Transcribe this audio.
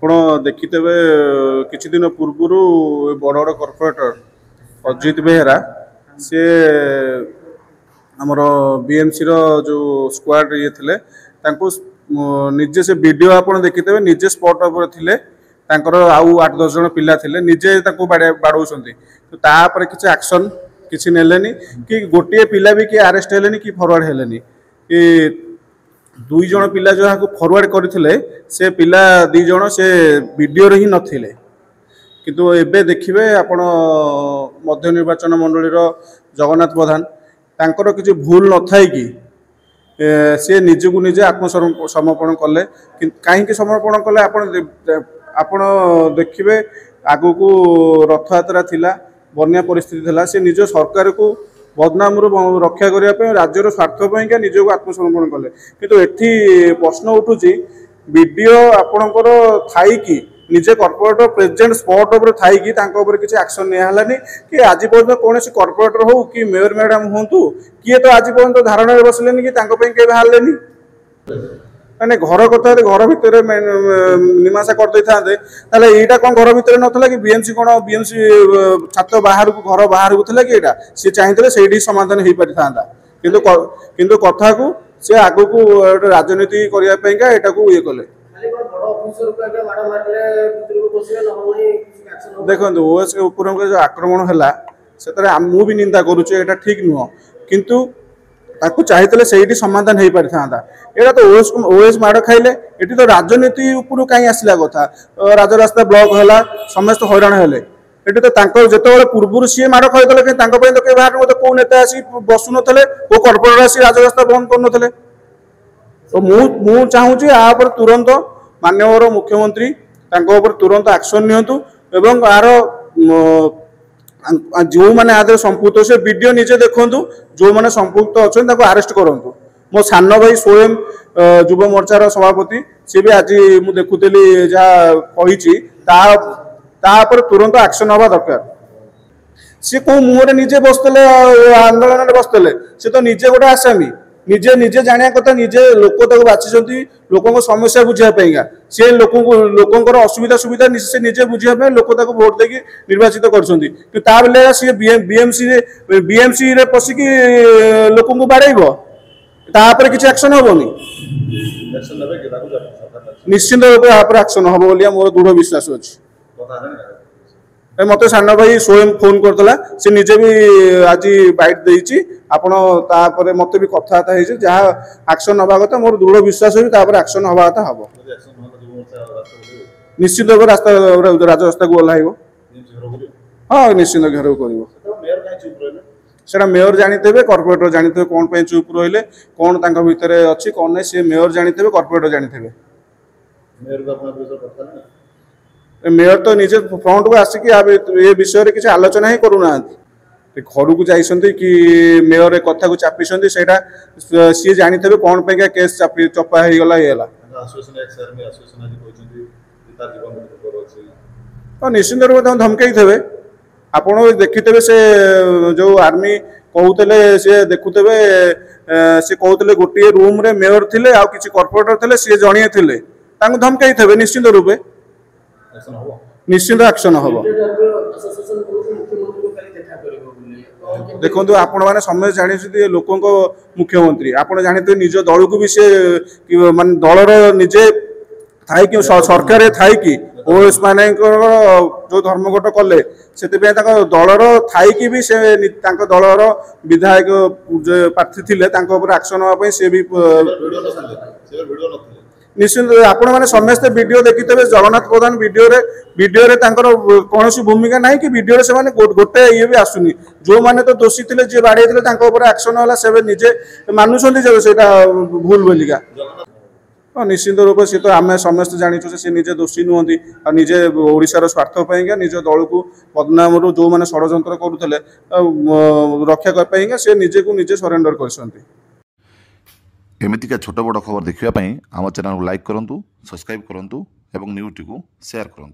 ଆପଣ ଦେଖିଥିବେ କିଛି ଦିନ ପୂର୍ବରୁ ବଡ଼ ବଡ଼ କର୍ପୋରେଟର ଅଜିତ ବେହେରା ସେ ଆମର ବିଏମସି ର जो स्क्वाड ये थे निजे से वीडियो आप देखिथे निजे स्पॉट उपर थे आउ 8-10 जन पिला थे निजे बाड़ौंट तो तापर किसी एक्शन किसी नेलेनी कि गोटे पिला भी किए आरेस्ट हेलेनी कि फरवर्ड हेलेनी कि 2 जन पिला जो फरवर्ड करते से पिला 2 जन से वीडियो ही नथिले किंतु एबे देखिए आपण मध्य निर्वाचन मंडली जगन्नाथ प्रधान तांकर किसी भूल न थाई कि सी निजक निजे आत्मसमर्पण कले कहीं समर्पण कले आपण देखिए आगु को रथ यात्रा थिला बन्या परिस्थिति थिला से निज सरकार को बदनाम रक्षा करने राज्यर स्वार्थपाई क्या निजक आत्मसमर्पण कले किंतु एठी प्रश्न उठुची वीडियो आपणकर थाई कि निजे कॉर्पोरेटर प्रेजेंट स्पॉट उपर थाई कि किसी एक्शन निहलानी कि आज पर्यटन कौन कॉर्पोरेटर हो कि मेयर मैडम हूँ किए तो आज पर्यटन धारणा बसलेनी कि के बाहर मैंने घर कथा घर भितर मीमांसा करदे था यहाँ कौन घर भितर नाला कि बीएमसी कौन बीएमसी छात्र बाहर को घर बाहर को था कि यहाँ सी चाहिए से समाधान हो पारि था किंतु कथा को सी आग को राजनीति करने यहाँ को ये कले देखो ओएस के ऊपर जो आक्रमण है से मु भी निंदा करुचे यहाँ ठीक नुह किंतु ताकू चाहिए से समाधान हो पारि था यहाँ तो ओएस माड़ खाइले ये तो राजनीति उपर कहीं आसला कथा राजरास्ता ब्लॉक है समस्त हैरान हेले ये तो जो पूर्व सी माड़ खाई तो कहीं बाहर मत कौ नेता आसी बसु नुले को कॉर्पोरेटर आसी राजरास्ता बंद करुले तो मु चाहूँगी यापर तुरंत माननीय मुख्यमंत्री तुरंत एक्शन नियंतु एवं यार जो मैंने आदि संपुक्त से वीडियो निजे देखु जो मैंने संपुक्त अच्छा आरेस्ट करूँ मो सान भाई स्वयं युव मोर्चार सभापति सी भी आज मुझे देखुली जहाँ तुरंत एक्शन हवा दरकार सी कौ मुहर निजे बसते आंदोलन में बसते सी तो निजे गोटे आसामी निजे निजे जाना कथा निजे लोक बाची लोक समस्या बुझापा सी लोकर असुविधा सुविधा से निजे बुझापी लोक भोट देकी निर्वाचित कर सी बीएमसी रे पशिकी लोक बाड़ेब तापर किसी एक्शन हेनी निश्चिंत रूप एक्शन हम बोलिए मोर दृढ़ विश्वास अच्छी मत सान भाई स्वयं फोन करता सी निजे भी आज बैट देती आपण मत भी कथबार्ता हो जहाँ एक्शन हवा कथा मोर दृढ़ विश्वास होता एक्शन हवा कथा हम निश्चित रूप रास्ता राजरास्ता को ओह्ल हाँ निश्चित घेराव कर मेयर जानते कॉर्पोरेटर जानते कौन पे चुप रही कौन भितर अच्छी कौन नहीं सी मेयर जानते कॉर्पोरेटर जानते मेयर तो निजे फ्रंट को आसिक ये विषय में किसी आलोचना ही करूना घर को जाइए कि मेयर कथा को चापी सी जानते कौन पे केस चपा हो गला ये निश्चिंत रूप से धमकई थे आप देखिथे से जो आर्मी कहते सी देखुवे सी कहते गोटे रूम रे मेयर थे आ कि कॉर्पोरेटर थे सी जड़े थे धमकई थे निश्चिंत रूपे निश्चिंत एक्शन हम देखो आपण मैंने समस्त जानी लोक मुख्यमंत्री आपड़ जानते निज दल को भी सी मान दलर निजे थाई कि सरकार थाई कि ओएस मान जो धर्मघट कले से दलर थाई कि भी से दलर विधायक प्रार्थी थे एक्शन हाँपाई सी भी निश्चित आपण मैंने समस्त वीडियो देखिथे जगन्नाथ प्रधान वीडियो कौन भूमिका ना कि वीडियो से गोटे ये भी आसुनी जो मैंने तो दोषी थे जी बाड़े एक्शन है से निजे मानुंट से भूल बोलिका हाँ निश्चित रूप से तो आम समस्त जाचु सी निजे दोषी नुहति आ निजे ओडिशार स्वार्थपाई निज दल को बदनाम जो मैंने षड्यंत्र करुले रक्षा करपाई से निजे को निजे सरेंडर कर एमतीका छोट बड़ खबर देखिए आम चैनल को लाइक करूँ सब्सक्राइब करूँ और न्यूज़ को शेयर करूँ।